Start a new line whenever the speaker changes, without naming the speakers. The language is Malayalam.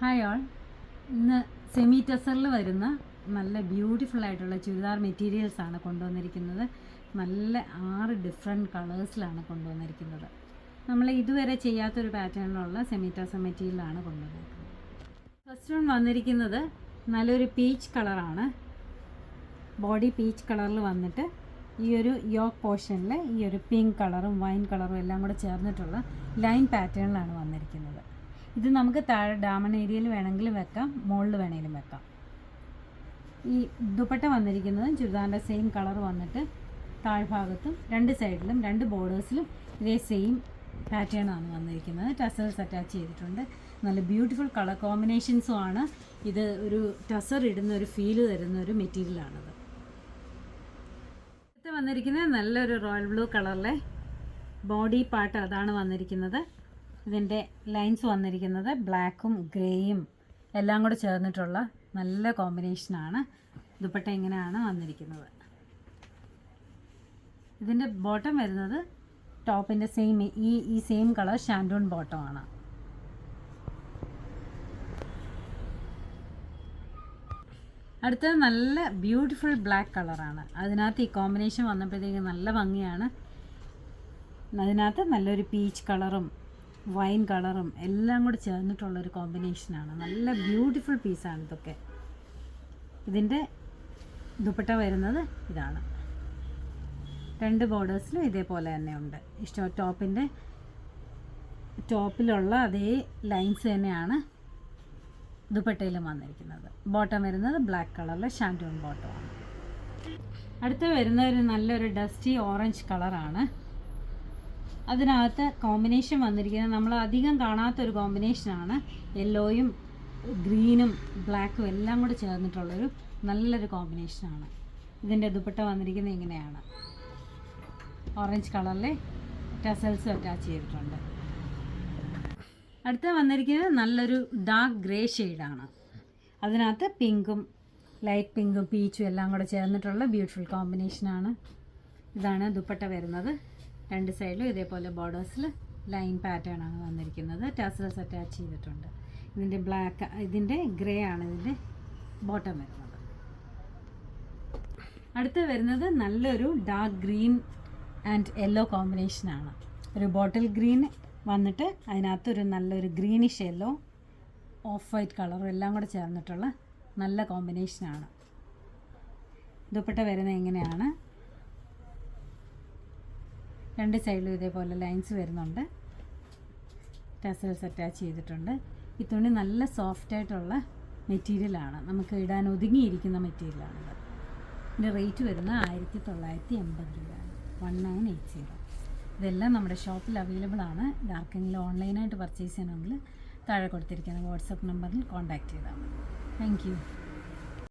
Hi all. ഇന്ന് സെമി ടെസറിൽ വരുന്ന നല്ല ബ്യൂട്ടിഫുൾ ആയിട്ടുള്ള ചുരിദാർ മെറ്റീരിയൽസാണ് കൊണ്ടുവന്നിരിക്കുന്നത്. നല്ല 6 ഡിഫറെൻറ്റ് കളേഴ്സിലാണ് കൊണ്ടുവന്നിരിക്കുന്നത്. നമ്മൾ ഇതുവരെ ചെയ്യാത്തൊരു പാറ്റേണിലുള്ള സെമി ടെസർ മെറ്റീരിയലാണ് കൊണ്ടുവന്നിരിക്കുന്നത്. ഫസ്റ്റ് വൺ വന്നിരിക്കുന്നത് നല്ലൊരു പീച്ച് കളറാണ്. ബോഡി പീച്ച് കളറിൽ വന്നിട്ട് ഈ ഒരു യോക്ക് പോർഷനിൽ ഈ ഒരു പിങ്ക് കളറും വൈൻ കളറും എല്ലാം കൂടെ ചേർന്നിട്ടുള്ള ലൈൻ പാറ്റേണിലാണ് വന്നിരിക്കുന്നത്. ഇത് നമുക്ക് താഴെ ഡാമൺ ഏരിയയിൽ വേണമെങ്കിലും വെക്കാം, മുകളിൽ വേണമെങ്കിലും വെക്കാം. ഈ ദുപ്പട്ട വന്നിരിക്കുന്നത് ചുരിദാറിൻ്റെ സെയിം കളർ വന്നിട്ട് താഴ്ഭാഗത്തും രണ്ട് സൈഡിലും രണ്ട് ബോർഡേഴ്സിലും ഇതേ സെയിം പാറ്റേൺ ആണ് വന്നിരിക്കുന്നത്. ടസൽസ് അറ്റാച്ച് ചെയ്തിട്ടുണ്ട്. നല്ല ബ്യൂട്ടിഫുൾ കളർ കോമ്പിനേഷൻസും ആണ്. ഇത് ഒരു ടസർ ഇടുന്ന ഒരു ഫീല് തരുന്ന ഒരു മെറ്റീരിയലാണത്. ഇത് വന്നിരിക്കുന്നത് നല്ലൊരു റോയൽ ബ്ലൂ കളറിലെ ബോഡി പാർട്ട് അതാണ് വന്നിരിക്കുന്നത്. ഇതിൻ്റെ ലൈൻസ് വന്നിരിക്കുന്നത് ബ്ലാക്കും ഗ്രേയും എല്ലാം കൂടെ ചേർന്നിട്ടുള്ള നല്ല കോമ്പിനേഷനാണ്. ദുപ്പട്ട ഇങ്ങനെയാണ് വന്നിരിക്കുന്നത്. ഇതിൻ്റെ ബോട്ടം വരുന്നത് ടോപ്പിൻ്റെ സെയിം ഈ സെയിം കളർ ഷാൻഡൂൺ ബോട്ടമാണ്. അടുത്തത് നല്ല ബ്യൂട്ടിഫുൾ ബ്ലാക്ക് കളറാണ്. അതിനകത്ത് ഈ കോമ്പിനേഷൻ വന്നപ്പോഴത്തേക്ക് നല്ല ഭംഗിയാണ്. അതിനകത്ത് നല്ലൊരു പീച്ച് കളറും വൈൻ കളറും എല്ലാം കൂടെ ചേർന്നിട്ടുള്ളൊരു കോമ്പിനേഷനാണ്. നല്ല ബ്യൂട്ടിഫുൾ പീസാണ് ഇതൊക്കെ. ഇതിൻ്റെ ദുപ്പട്ട വരുന്നത് ഇതാണ്. രണ്ട് ബോർഡേഴ്സിലും ഇതേപോലെ തന്നെ ഉണ്ട്. ടോപ്പിലുള്ള അതേ ലൈൻസ് തന്നെയാണ് ദുപ്പട്ടയിലും വന്നിരിക്കുന്നത്. ബോട്ടം വരുന്നത് ബ്ലാക്ക് കളറിലെ ഷാൻഡൂൺ ബോട്ടമാണ്. അടുത്ത് വരുന്ന ഒരു നല്ലൊരു ഡസ്റ്റി ഓറഞ്ച് കളറാണ്. അതിനകത്ത് കോമ്പിനേഷൻ വന്നിരിക്കുന്നത് നമ്മൾ അധികം കാണാത്തൊരു കോമ്പിനേഷനാണ്. യെല്ലോയും ഗ്രീനും ബ്ലാക്കും എല്ലാം കൂടെ ചേർന്നിട്ടുള്ളൊരു നല്ലൊരു കോമ്പിനേഷനാണ്. ഇതിൻ്റെ ദുപ്പട്ട വന്നിരിക്കുന്നത് ഇങ്ങനെയാണ്. ഓറഞ്ച് കളറിലെ ടസൽസ് അറ്റാച്ച് ചെയ്തിട്ടുണ്ട്. അടുത്ത വന്നിരിക്കുന്നത് നല്ലൊരു ഡാർക്ക് ഗ്രേ ഷെയ്ഡാണ്. അതിനകത്ത് പിങ്കും ലൈറ്റ് പിങ്കും പീച്ചും എല്ലാം കൂടെ ചേർന്നിട്ടുള്ള ബ്യൂട്ടിഫുൾ കോമ്പിനേഷനാണ്. ഇതാണ് ദുപ്പട്ട വരുന്നത്. രണ്ട് സൈഡിലും ഇതേപോലെ ബോർഡേഴ്സിൽ ലൈൻ പാറ്റേൺ ആണ് വന്നിരിക്കുന്നത്. ടസൽസ് അറ്റാച്ച് ചെയ്തിട്ടുണ്ട്. ഇതിൻ്റെ ഗ്രേ ആണ് ഇതിൻ്റെ ബോട്ടം വരുന്നത്. അടുത്ത് വരുന്നത് നല്ലൊരു ഡാർക്ക് ഗ്രീൻ ആൻഡ് യെല്ലോ കോമ്പിനേഷനാണ്. ഒരു ബോട്ടിൽ ഗ്രീൻ വന്നിട്ട് അതിനകത്തൊരു നല്ലൊരു ഗ്രീനിഷ് യെല്ലോ ഓഫ് വൈറ്റ് കളറും എല്ലാം കൂടെ ചേർന്നിട്ടുള്ള നല്ല കോമ്പിനേഷനാണ്. ദുപ്പട്ട വരുന്നത് എങ്ങനെയാണ്. രണ്ട് സൈഡിലും ഇതേപോലെ ലൈൻസ് വരുന്നുണ്ട്. ടസൽസ് അറ്റാച്ച് ചെയ്തിട്ടുണ്ട്. ഈ തുണി നല്ല സോഫ്റ്റായിട്ടുള്ള മെറ്റീരിയലാണ്. നമുക്ക് ഇടാൻ ഒതുങ്ങിയിരിക്കുന്ന മെറ്റീരിയലാണിത്. ഇതിൻ്റെ റേറ്റ് വരുന്നത് 1980 രൂപയാണ്. 1980. ഇതെല്ലാം നമ്മുടെ ഷോപ്പിൽ അവൈലബിൾ ആണ്. ഇതാർക്കെങ്കിലും ഓൺലൈനായിട്ട് പർച്ചേസ് ചെയ്യണമെങ്കിൽ താഴെ കൊടുത്തിരിക്കുന്ന വാട്സപ്പ് നമ്പറിൽ കോൺടാക്റ്റ് ചെയ്താൽ മതി. Thank you.